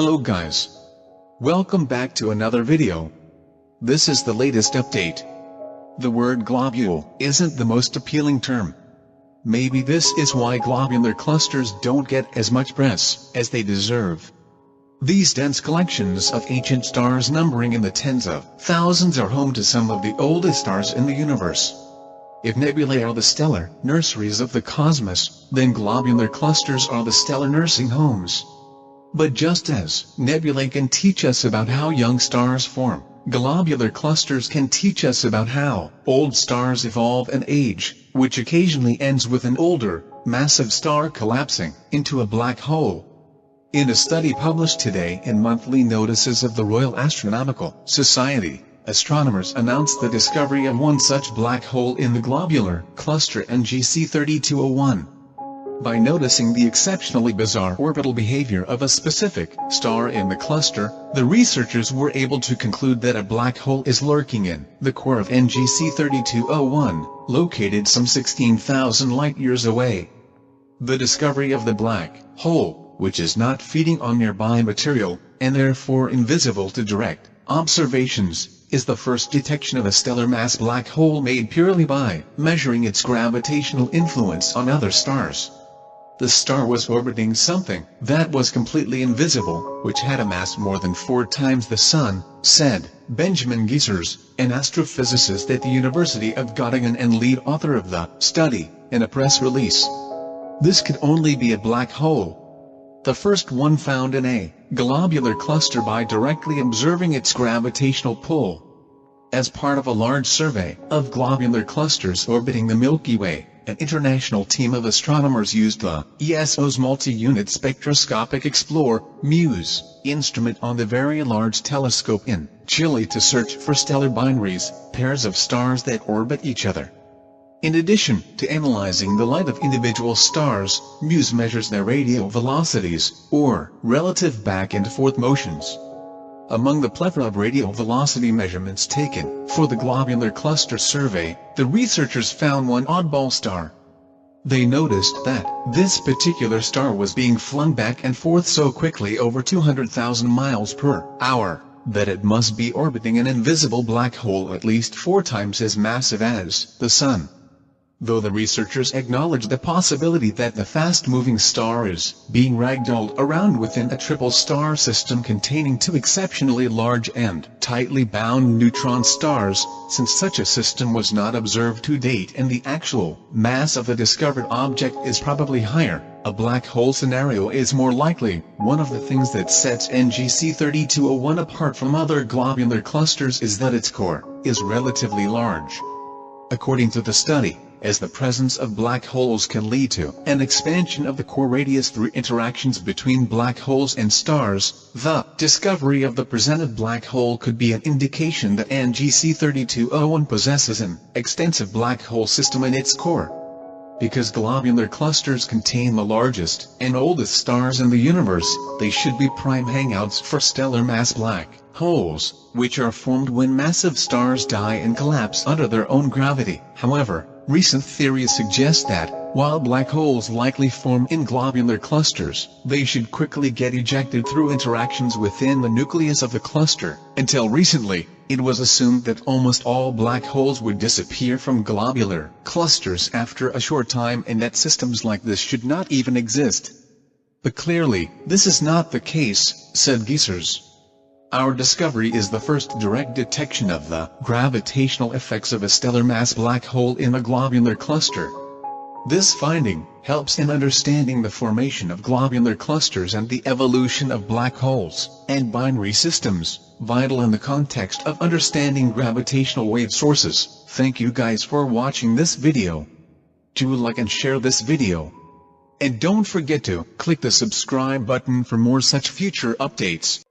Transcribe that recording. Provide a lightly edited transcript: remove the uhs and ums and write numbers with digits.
Hello guys. Welcome back to another video. This is the latest update. The word globule isn't the most appealing term. Maybe this is why globular clusters don't get as much press as they deserve. These dense collections of ancient stars numbering in the tens of thousands are home to some of the oldest stars in the universe. If nebulae are the stellar nurseries of the cosmos, then globular clusters are the stellar nursing homes. But just as nebulae can teach us about how young stars form, globular clusters can teach us about how old stars evolve and age, which occasionally ends with an older, massive star collapsing into a black hole. In a study published today in Monthly Notices of the Royal Astronomical Society, astronomers announced the discovery of one such black hole in the globular cluster NGC 3201. By noticing the exceptionally bizarre orbital behavior of a specific star in the cluster, the researchers were able to conclude that a black hole is lurking in the core of NGC 3201, located some 16,000 light-years away. The discovery of the black hole, which is not feeding on nearby material, and therefore invisible to direct observations, is the first detection of a stellar mass black hole made purely by measuring its gravitational influence on other stars. The star was orbiting something that was completely invisible, which had a mass more than 4 times the Sun, said Benjamin Giesers, an astrophysicist at the University of Göttingen and lead author of the study, in a press release. This could only be a black hole. The first one found in a globular cluster by directly observing its gravitational pull. As part of a large survey of globular clusters orbiting the Milky Way, an international team of astronomers used the ESO's Multi-Unit Spectroscopic Explorer (MUSE) instrument on the Very Large Telescope in Chile to search for stellar binaries, pairs of stars that orbit each other. In addition to analyzing the light of individual stars, MUSE measures their radial velocities, or relative back and forth motions. Among the plethora of radial velocity measurements taken for the globular cluster survey, the researchers found one oddball star. They noticed that this particular star was being flung back and forth so quickly, over 200,000 miles per hour, that it must be orbiting an invisible black hole at least 4 times as massive as the Sun. Though the researchers acknowledge the possibility that the fast-moving star is being ragdolled around within a triple star system containing 2 exceptionally large and tightly bound neutron stars, since such a system was not observed to date and the actual mass of the discovered object is probably higher, a black hole scenario is more likely. One of the things that sets NGC 3201 apart from other globular clusters is that its core is relatively large. According to the study, as the presence of black holes can lead to an expansion of the core radius through interactions between black holes and stars, the discovery of the presented black hole could be an indication that NGC 3201 possesses an extensive black hole system in its core. Because globular clusters contain the largest and oldest stars in the universe, they should be prime hangouts for stellar mass black holes, which are formed when massive stars die and collapse under their own gravity. However, recent theories suggest that, while black holes likely form in globular clusters, they should quickly get ejected through interactions within the nucleus of the cluster. Until recently, it was assumed that almost all black holes would disappear from globular clusters after a short time and that systems like this should not even exist. But clearly, this is not the case, said Giesers. Our discovery is the first direct detection of the gravitational effects of a stellar mass black hole in a globular cluster. This finding helps in understanding the formation of globular clusters and the evolution of black holes and binary systems, vital in the context of understanding gravitational wave sources. Thank you guys for watching this video. Do like and share this video. And don't forget to click the subscribe button for more such future updates.